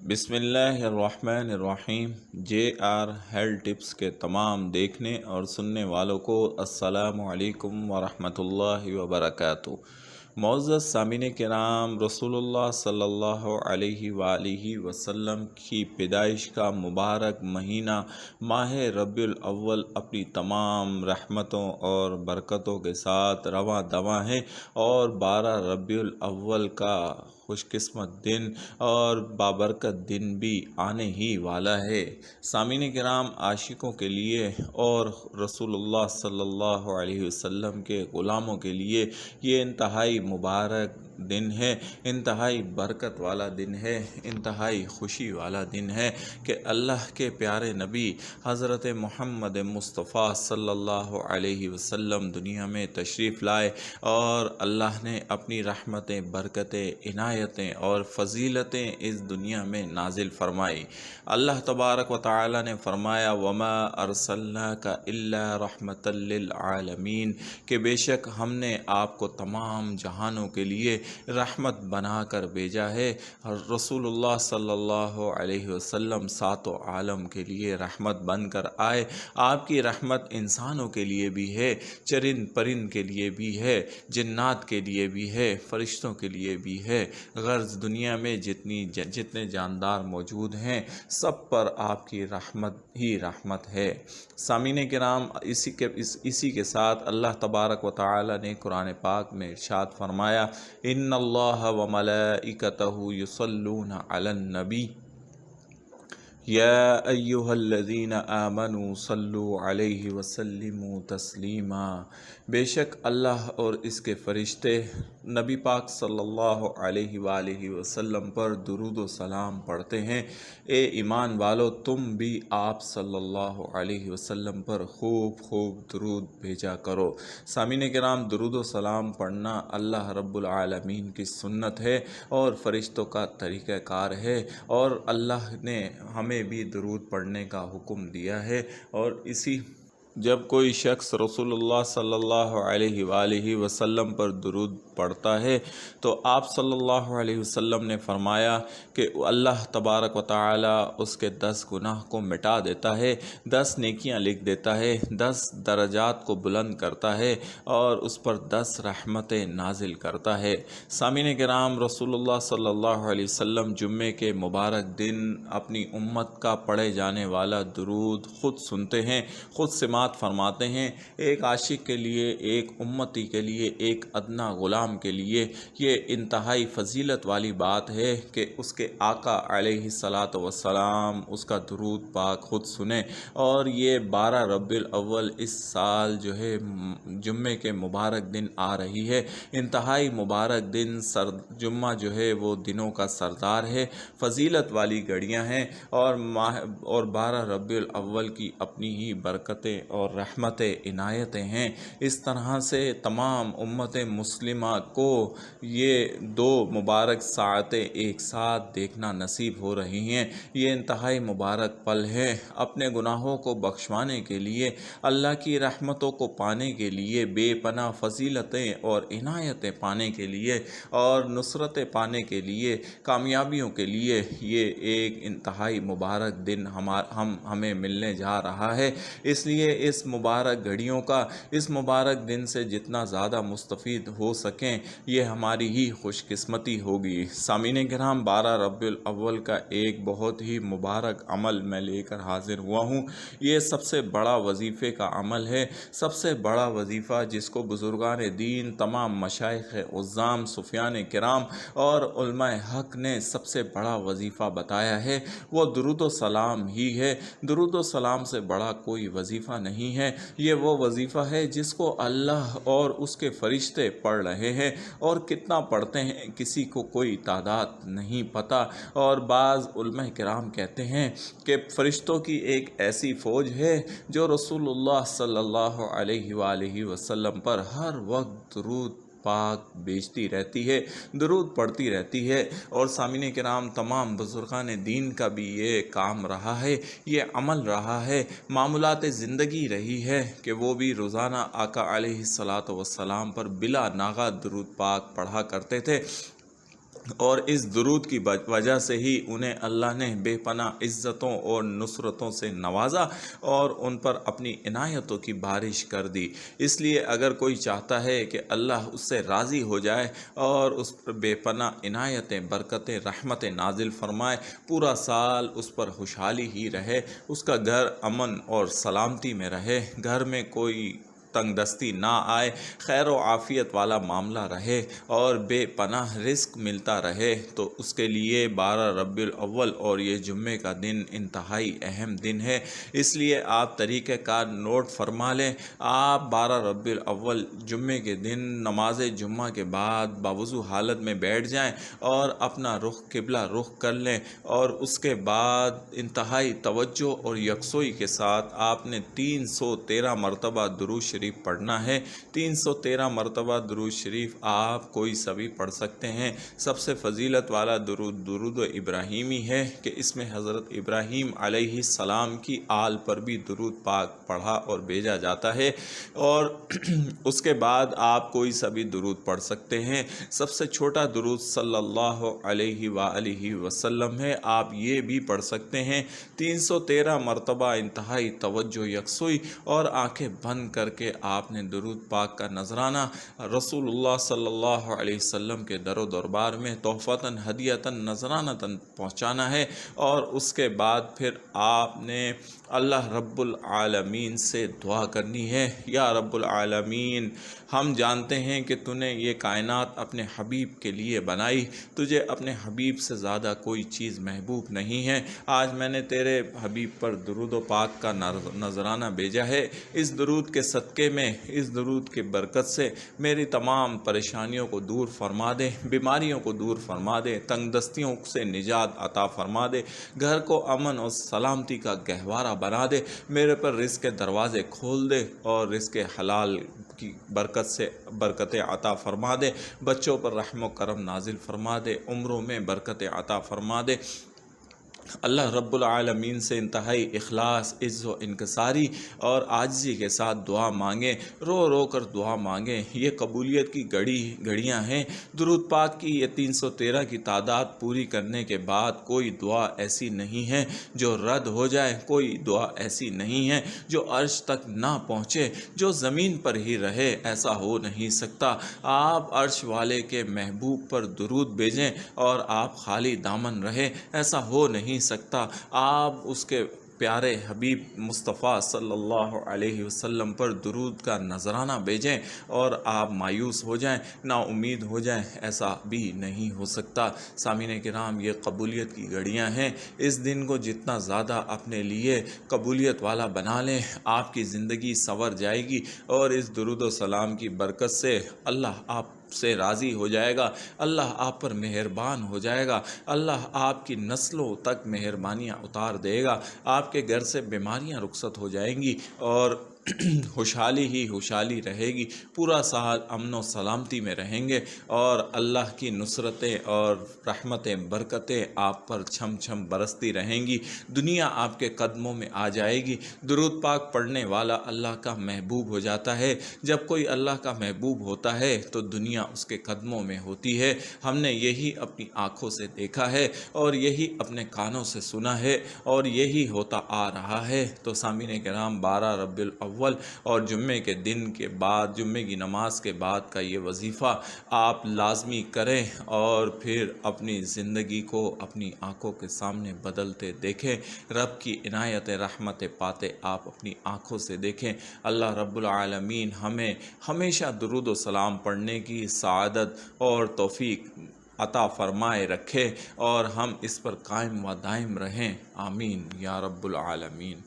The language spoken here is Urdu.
بسم اللہ الرحمن الرحیم۔ جے آر ہیلتھ ٹپس کے تمام دیکھنے اور سننے والوں کو السلام علیکم ورحمۃ اللہ وبرکاتہ۔ معزز سامعین کرام، رسول اللہ صلی اللہ علیہ وآلہ وسلم کی پیدائش کا مبارک مہینہ ماہ ربیع الاول اپنی تمام رحمتوں اور برکتوں کے ساتھ رواں دواں ہے، اور 12 ربیع الاول کا خوش قسمت دن اور بابرکت دن بھی آنے ہی والا ہے۔ سامعین کرام، عاشقوں کے لیے اور رسول اللہ صلی اللہ علیہ وسلم کے غلاموں کے لیے یہ انتہائی مبارک دن ہے، انتہائی برکت والا دن ہے، انتہائی خوشی والا دن ہے کہ اللہ کے پیارے نبی حضرت محمد مصطفیٰ صلی اللہ علیہ وسلم دنیا میں تشریف لائے، اور اللہ نے اپنی رحمتیں، برکتیں، عنایتیں اور فضیلتیں اس دنیا میں نازل فرمائی۔ اللہ تبارک و تعالی نے فرمایا، وَمَا أَرْسَلْنَاكَ إِلَّا رَحْمَةً لِّلْعَالَمِينَ، کہ بے شک ہم نے آپ کو تمام جہانوں کے لیے رحمت بنا کر بھیجا ہے۔ اور رسول اللہ صلی اللہ علیہ وسلم ساتوں عالم کے لیے رحمت بن کر آئے۔ آپ کی رحمت انسانوں کے لیے بھی ہے، چرند پرند کے لیے بھی ہے، جنات کے لیے بھی ہے، فرشتوں کے لیے بھی ہے۔ غرض دنیا میں جتنے جاندار موجود ہیں، سب پر آپ کی رحمت ہی رحمت ہے۔ سامعین کرام، اسی کے ساتھ اللہ تبارک و تعالی نے قرآن پاک میں ارشاد فرمایا، ان اللہ وملائکتہ یصلون علی النبی یا ایہا الذین آمنوا صلوا علیہ وسلموا تسلیما، بے شک اللہ اور اس کے فرشتے نبی پاک صلی اللہ علیہ وآلہ وسلم پر درود و سلام پڑھتے ہیں۔ اے ایمان والو، تم بھی آپ صلی اللہ علیہ وسلم پر خوب خوب درود بھیجا کرو۔ سامعین کرام، درود و سلام پڑھنا اللہ رب العالمین کی سنت ہے اور فرشتوں کا طریقہ کار ہے، اور اللہ نے ہمیں بھی درود پڑھنے کا حکم دیا ہے۔ اور جب کوئی شخص رسول اللہ صلی اللہ علیہ وآلہ وسلم پر درود پڑھتا ہے تو آپ صلی اللہ علیہ وسلم نے فرمایا کہ اللہ تبارک و تعالی اس کے 10 گناہ کو مٹا دیتا ہے، 10 نیکیاں لکھ دیتا ہے، 10 درجات کو بلند کرتا ہے، اور اس پر 10 رحمتیں نازل کرتا ہے۔ سامعین کرام، رسول اللہ صلی اللہ علیہ وسلم جمعے کے مبارک دن اپنی امت کا پڑھے جانے والا درود خود سنتے ہیں، خود سماعت فرماتے ہیں۔ ایک عاشق کے لیے، ایک امتی کے لیے، ایک ادنا غلام کے لیے یہ انتہائی فضیلت والی بات ہے کہ اس کے آقا علیہ الصلاۃ والسلام اس کا درود پاک خود سنیں۔ اور یہ 12 ربیع الاول اس سال جو ہے جمعے کے مبارک دن آ رہی ہے، انتہائی مبارک دن، جمعہ جو ہے وہ دنوں کا سردار ہے، فضیلت والی گھڑیاں ہیں، اور 12 ربیع الاول کی اپنی ہی برکتیں اور رحمتیں، عنایتیں ہیں۔ اس طرح سے تمام امت مسلمہ کو یہ 2 مبارک ساعتیں ایک ساتھ دیکھنا نصیب ہو رہی ہیں۔ یہ انتہائی مبارک پل ہے، اپنے گناہوں کو بخشوانے کے لیے، اللہ کی رحمتوں کو پانے کے لیے، بے پناہ فضیلتیں اور عنایتیں پانے کے لیے، اور نصرتیں پانے کے لیے، کامیابیوں کے لیے یہ ایک انتہائی مبارک دن ہمیں ملنے جا رہا ہے۔ اس لیے اس مبارک گھڑیوں کا، اس مبارک دن سے جتنا زیادہ مستفید ہو سکیں، یہ ہماری ہی خوش قسمتی ہوگی۔ سامعین کرام، 12 ربیع الاول کا ایک بہت ہی مبارک عمل میں لے کر حاضر ہوا ہوں۔ یہ سب سے بڑا وظیفے کا عمل ہے، سب سے بڑا وظیفہ جس کو بزرگان دین، تمام مشائخ عظام، صوفیان کرام اور علماء حق نے سب سے بڑا وظیفہ بتایا ہے، وہ درود و سلام ہی ہے۔ درود و سلام سے بڑا کوئی وظیفہ نہیں ہے۔ یہ وہ وظیفہ ہے جس کو اللہ اور اس کے فرشتے پڑھ رہے ہیں، اور کتنا پڑھتے ہیں کسی کو کوئی تعداد نہیں پتہ۔ اور بعض علماء کرام کہتے ہیں کہ فرشتوں کی ایک ایسی فوج ہے جو رسول اللہ صلی اللہ علیہ وآلہ وسلم پر ہر وقت درود پاک بیچتی رہتی ہے، درود پڑھتی رہتی ہے۔ اور سامعین کرام، تمام بزرگان دین کا بھی یہ کام رہا ہے، یہ عمل رہا ہے، معمولات زندگی رہی ہے کہ وہ بھی روزانہ آقا علیہ الصلاۃ والسلام پر بلا ناغہ درود پاک پڑھا کرتے تھے۔ اور اس درود کی وجہ سے ہی انہیں اللہ نے بے پناہ عزتوں اور نصرتوں سے نوازا اور ان پر اپنی عنایتوں کی بارش کر دی۔ اس لیے اگر کوئی چاہتا ہے کہ اللہ اس سے راضی ہو جائے اور اس پر بے پناہ عنایتیں، برکتیں، رحمتیں نازل فرمائے، پورا سال اس پر خوشحالی ہی رہے، اس کا گھر امن اور سلامتی میں رہے، گھر میں کوئی تنگ دستی نہ آئے، خیر و عافیت والا معاملہ رہے اور بے پناہ رزق ملتا رہے، تو اس کے لیے 12 ربیع الاول اور یہ جمعے کا دن انتہائی اہم دن ہے۔ اس لیے آپ طریقہ کار نوٹ فرما لیں۔ آپ 12 ربیع الاول جمعے کے دن نماز جمعہ کے بعد باوضو حالت میں بیٹھ جائیں اور اپنا رخ قبلہ رخ کر لیں، اور اس کے بعد انتہائی توجہ اور یکسوئی کے ساتھ آپ نے 313 مرتبہ درود شریف پڑھنا ہے۔ 313 مرتبہ درود شریف آپ کوئی سا بھی پڑھ سکتے ہیں۔ سب سے فضیلت والا درود ابراہیمی ہے کہ اس میں حضرت ابراہیم علیہ السلام کی آل پر بھی درود پاک پڑھا اور بھیجا جاتا ہے، اور اس کے بعد آپ کوئی سا بھی درود پڑھ سکتے ہیں۔ سب سے چھوٹا درود صلی اللہ علیہ وآلہ وسلم ہے، آپ یہ بھی پڑھ سکتے ہیں۔ 313 مرتبہ انتہائی توجہ، یکسوئی اور آنکھیں بند کر کے آپ نے درود پاک کا نذرانہ رسول اللہ صلی اللہ علیہ وسلم کے در و دربار میں تحفتاً، ہدیتاً، نذرانتاً پہنچانا ہے، اور اس کے بعد پھر آپ نے اللہ رب العالمین سے دعا کرنی ہے۔ یا رب العالمین، ہم جانتے ہیں کہ تو نے یہ کائنات اپنے حبیب کے لیے بنائی، تجھے اپنے حبیب سے زیادہ کوئی چیز محبوب نہیں ہے۔ آج میں نے تیرے حبیب پر درود و پاک کا نذرانہ بھیجا ہے، اس درود کے صدقے میں، اس درود کے برکت سے میری تمام پریشانیوں کو دور فرما دے، بیماریوں کو دور فرما دے، تنگ دستیوں سے نجات عطا فرما دے، گھر کو امن اور سلامتی کا گہوارہ بنا دے، میرے پر رزق کے دروازے کھول دے اور رزق حلال کی برکت سے برکتیں عطا فرما دے، بچوں پر رحم و کرم نازل فرما دے، عمروں میں برکتیں عطا فرما دے۔ اللہ رب العالمین سے انتہائی اخلاص، عز و انکساری اور عاجزی کے ساتھ دعا مانگیں، رو رو کر دعا مانگیں۔ یہ قبولیت کی گھڑیاں ہیں۔ درود پاک کی یہ 313 کی تعداد پوری کرنے کے بعد کوئی دعا ایسی نہیں ہے جو رد ہو جائے، کوئی دعا ایسی نہیں ہے جو عرش تک نہ پہنچے، جو زمین پر ہی رہے، ایسا ہو نہیں سکتا۔ آپ عرش والے کے محبوب پر درود بھیجیں اور آپ خالی دامن رہے، ایسا ہو نہیں سکتا۔ آپ اس کے پیارے حبیب مصطفیٰ صلی اللہ علیہ وسلم پر درود کا نذرانہ بھیجیں اور آپ مایوس ہو جائیں، نا امید ہو جائیں، ایسا بھی نہیں ہو سکتا۔ سامعین کرام، یہ قبولیت کی گھڑیاں ہیں۔ اس دن کو جتنا زیادہ اپنے لیے قبولیت والا بنا لیں، آپ کی زندگی سنور جائے گی، اور اس درود و سلام کی برکت سے اللہ آپ سے راضی ہو جائے گا، اللہ آپ پر مہربان ہو جائے گا، اللہ آپ کی نسلوں تک مہربانیاں اتار دے گا، آپ کے گھر سے بیماریاں رخصت ہو جائیں گی، اور خوشحالی ہی خوشحالی رہے گی، پورا سال امن و سلامتی میں رہیں گے، اور اللہ کی نصرتیں اور رحمتیں، برکتیں آپ پر چھم چھم برستی رہیں گی، دنیا آپ کے قدموں میں آ جائے گی۔ درود پاک پڑھنے والا اللہ کا محبوب ہو جاتا ہے۔ جب کوئی اللہ کا محبوب ہوتا ہے تو دنیا اس کے قدموں میں ہوتی ہے۔ ہم نے یہی اپنی آنکھوں سے دیکھا ہے، اور یہی اپنے کانوں سے سنا ہے، اور یہی ہوتا آ رہا ہے۔ تو سامعین کرام، 12 ربیع الاول اور جمعے کے دن کے بعد، جمعے کی نماز کے بعد کا یہ وظیفہ آپ لازمی کریں، اور پھر اپنی زندگی کو اپنی آنکھوں کے سامنے بدلتے دیکھیں، رب کی عنایت رحمت پاتے آپ اپنی آنکھوں سے دیکھیں۔ اللہ رب العالمین ہمیں ہمیشہ درود و سلام پڑھنے کی سعادت اور توفیق عطا فرمائے رکھے، اور ہم اس پر قائم و دائم رہیں۔ آمین یا رب العالمین۔